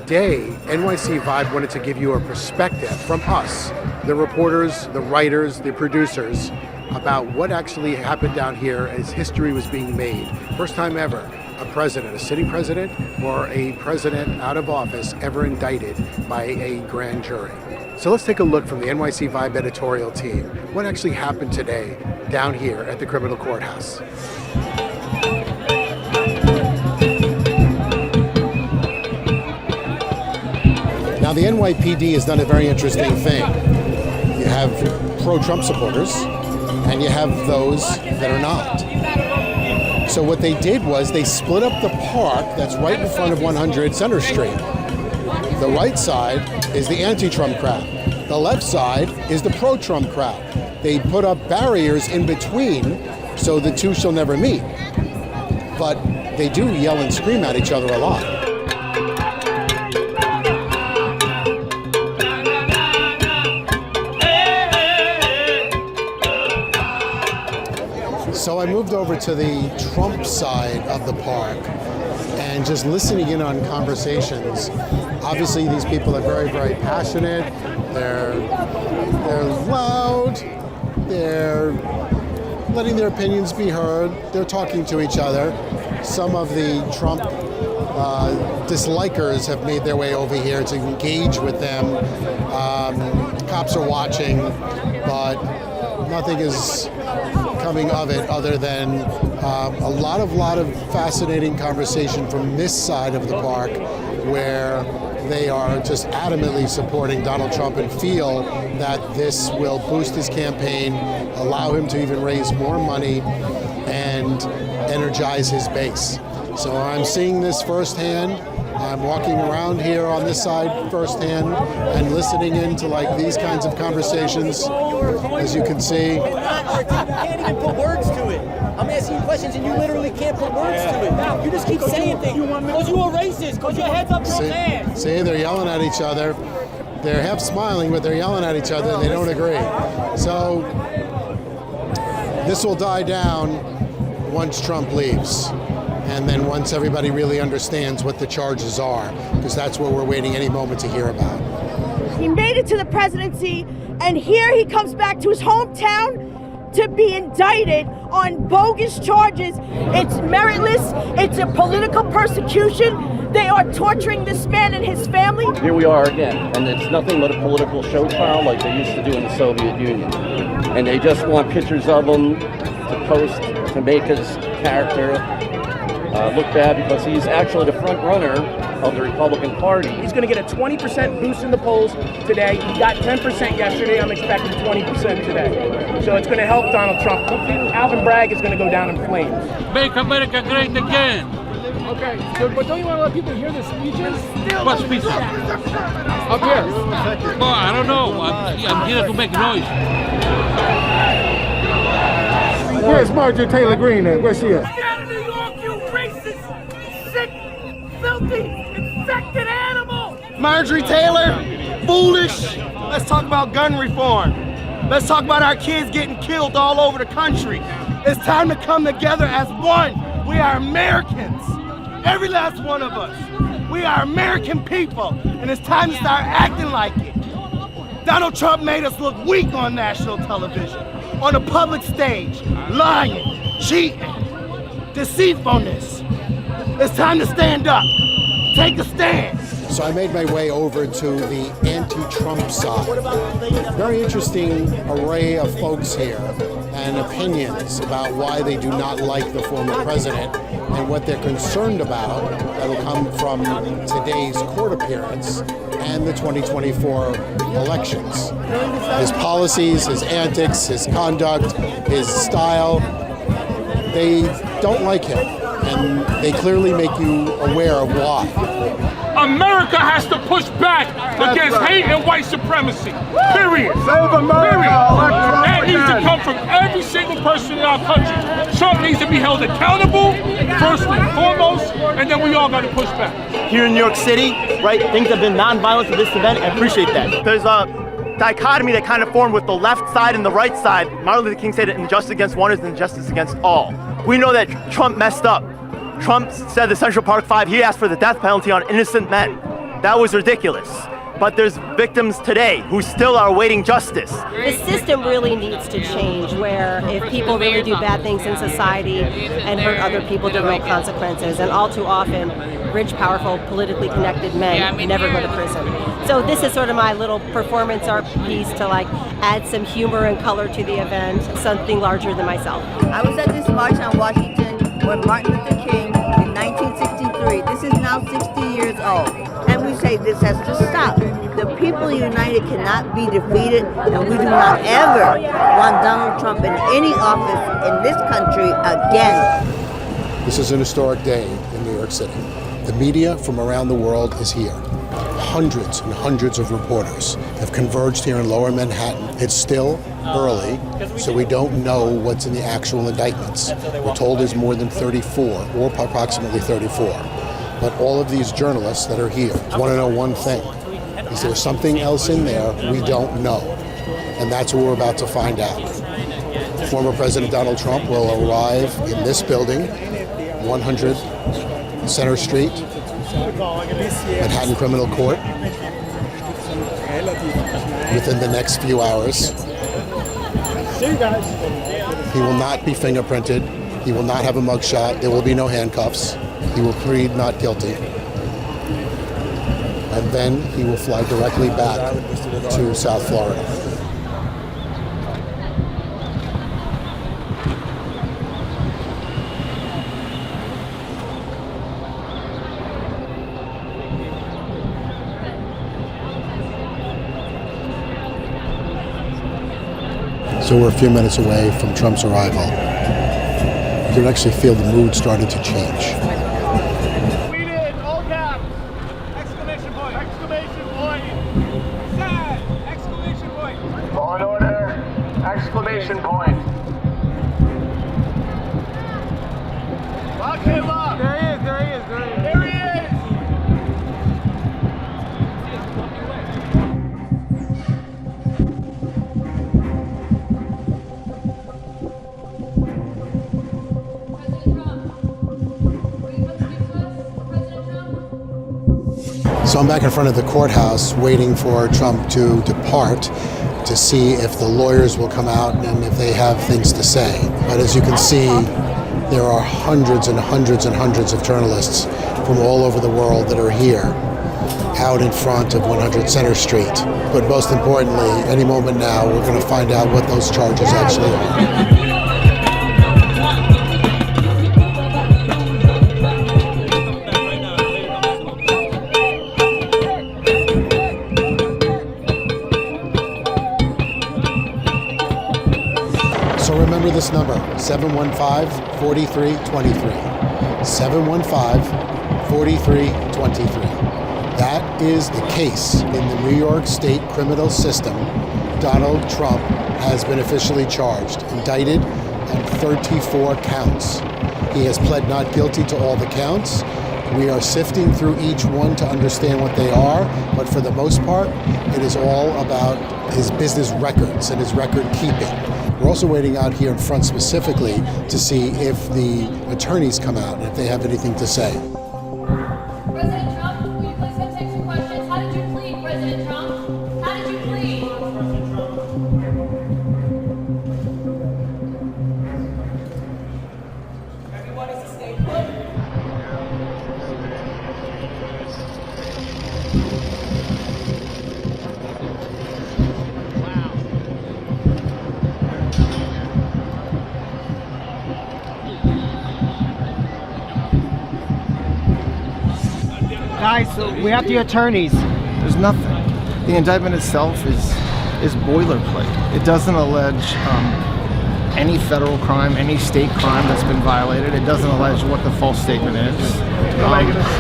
today, NYC VIBE wanted to give you a perspective from us, the reporters, the writers, the producers, about what actually happened down here as history was being made. First time ever, a president, a sitting president, or a president out of office ever indicted by a grand jury. So let's take a look from the NYC VIBE editorial team. What actually happened today down here at the criminal courthouse? Now, the NYPD has done a very interesting thing. You have pro-Trump supporters, and you have those that are not. So what they did was they split up the park that's right in front of 100 Center Street. The right side is the anti-Trump crowd. The left side is the pro-Trump crowd. They put up barriers in between so the two shall never meet. But they do yell and scream at each other a lot. So I moved over to the Trump side of the park and just listening in on conversations. Obviously, these people are very, very passionate. They're loud. They're letting their opinions be heard. They're talking to each other. Some of the Trump dislikers have made their way over here to engage with them. Cops are watching, but nothing is coming of it other than a lot of fascinating conversation from this side of the park, where they are just adamantly supporting Donald Trump and feel that this will boost his campaign, allow him to even raise more money, and energize his base. So I'm seeing this firsthand. I'm walking around here on this side firsthand and listening into like these kinds of conversations, as you can see. You can't even put words to it. I'm asking you questions and you literally can't put words to it. You just keep saying things. Because you a racist, because your head's up your ass. See, they're yelling at each other. They're half smiling, but they're yelling at each other and they don't agree. So this will die down once Trump leaves. And then once everybody really understands what the charges are, because that's what we're waiting any moment to hear about. He made it to the presidency, and here he comes back to his hometown to be indicted on bogus charges. It's meritless, it's a political persecution. They are torturing this man and his family. Here we are again, and it's nothing but a political show trial like they used to do in the Soviet Union. And they just want pictures of him to post to make his character look bad, because he's actually the front runner of the Republican Party. He's going to get a 20% boost in the polls today. He got 10% yesterday. I'm expecting 20% today. So it's going to help Donald Trump. Alvin Bragg is going to go down in flames. Make America great again. Okay, but don't you want to let people hear the speeches? What speeches? Up here. Oh, I don't know. I'm here to make noise. Where's Marjorie Taylor Greene at? Where's she at? Get out of New York, you racist, sick, filthy, infected animal! Marjorie Taylor, foolish. Let's talk about gun reform. Let's talk about our kids getting killed all over the country. It's time to come together as one. We are Americans. Every last one of us. We are American people, and it's time to start acting like it. Donald Trump made us look weak on national television, on a public stage, lying, cheating, deceitfulness. It's time to stand up. Take a stand. So I made my way over to the anti-Trump side. Very interesting array of folks here and opinions about why they do not like the former president and what they're concerned about that will come from today's court appearance and the 2024 elections. His policies, his antics, his conduct, his style, they don't like him, and they clearly make you aware of why. America has to push back against hate and white supremacy. Period. Save America. Period. That needs to come from every single person in our country. Trump needs to be held accountable, first and foremost, and then we all got to push back. Here in New York City, right, things have been non-violent for this event. I appreciate that. There's a dichotomy that kind of formed with the left side and the right side. Martin Luther King said that injustice against one is injustice against all. We know that Trump messed up. Trump said the Central Park Five, he asked for the death penalty on innocent men. That was ridiculous. But there's victims today who still are awaiting justice. The system really needs to change, where if people really do bad things in society and hurt other people, there are no consequences. And all too often, rich, powerful, politically connected men never go to prison. So this is sort of my little performance art piece to like add some humor and color to the event, something larger than myself. I was at this march on Washington when Martin Luther King in 1963. This is now 60 years old. And we say this has to stop. The people united cannot be defeated, and we do not ever want Donald Trump in any office in this country again. This is an historic day in New York City. The media from around the world is here. Hundreds and hundreds of reporters have converged here in Lower Manhattan. It's still early, so we don't know what's in the actual indictments. We're told there's more than 34, or approximately 34. But all of these journalists that are here want to know one thing. Is there something else in there we don't know? And that's what we're about to find out. Former President Donald Trump will arrive in this building, 100 Center Street, Manhattan Criminal Court, within the next few hours. He will not be fingerprinted. He will not have a mugshot. There will be no handcuffs. He will plead not guilty. And then he will fly directly back to South Florida. So we're a few minutes away from Trump's arrival. You can actually feel the mood starting to change. Pleaded, all caps, exclamation point, exclamation point, sad, exclamation point. Law and order, exclamation point. Lock him up. There he is, there he is, there he is. There he is. So I'm back in front of the courthouse waiting for Trump to depart to see if the lawyers will come out and if they have things to say. But as you can see, there are hundreds and hundreds and hundreds of journalists from all over the world that are here, out in front of 100 Center Street. But most importantly, any moment now, we're going to find out what those charges actually are. So remember this number, 715-4323. 715-4323. That is the case in the New York State criminal system. Donald Trump has been officially charged, indicted on 34 counts. He has pled not guilty to all the counts. We are sifting through each one to understand what they are, but for the most part, it is all about his business records and his record keeping. We're also waiting out here in front specifically to see if the attorneys come out and if they have anything to say. President Trump, will you please take some questions? How did you plead, President Trump? How did you plead? Everyone is to stay put. Guys, so we have the attorneys. There's nothing. The indictment itself is boilerplate. It doesn't allege any federal crime, any state crime that's been violated. It doesn't allege what the false statement is.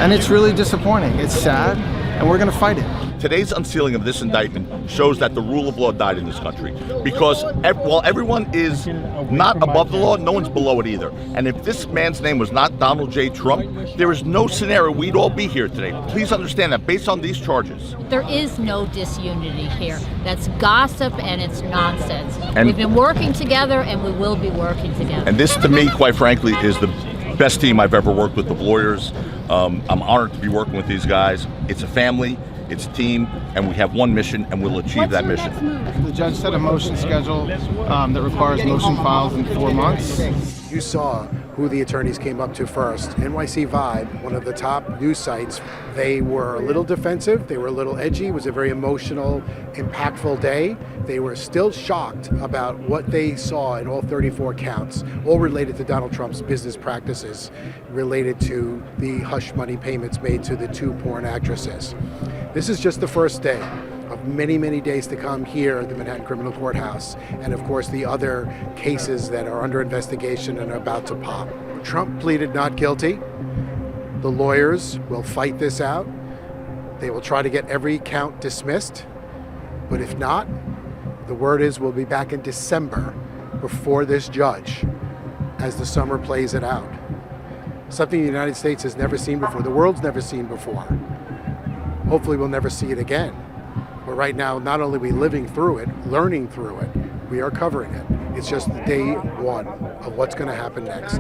And it's really disappointing. It's sad, and we're going to fight it. Today's unsealing of this indictment shows that the rule of law died in this country. Because while everyone is not above the law, no one's below it either. And if this man's name was not Donald J. Trump, there is no scenario we'd all be here today. Please understand that based on these charges. There is no disunity here. That's gossip and it's nonsense. And we've been working together and we will be working together. And this, to me, quite frankly, is best team I've ever worked with, the lawyers. I'm honored to be working with these guys. It's a family, it's a team, and we have one mission, and we'll achieve that mission. The judge set a motion schedule that requires motion files in 4 months. You saw who the attorneys came up to first. NYC VIBE, one of the top news sites, they were a little defensive, they were a little edgy. It was a very emotional, impactful day. They were still shocked about what they saw in all 34 counts, all related to Donald Trump's business practices, related to the hush money payments made to the 2 porn actresses. This is just the first day of many, many days to come here at the Manhattan Criminal Courthouse, and of course the other cases that are under investigation and are about to pop. Trump pleaded not guilty. The lawyers will fight this out. They will try to get every count dismissed, but if not, the word is we'll be back in December before this judge as the summer plays it out. Something the United States has never seen before, the world's never seen before. Hopefully we'll never see it again. But right now, not only are we living through it, learning through it, we are covering it. It's just day one of what's going to happen next.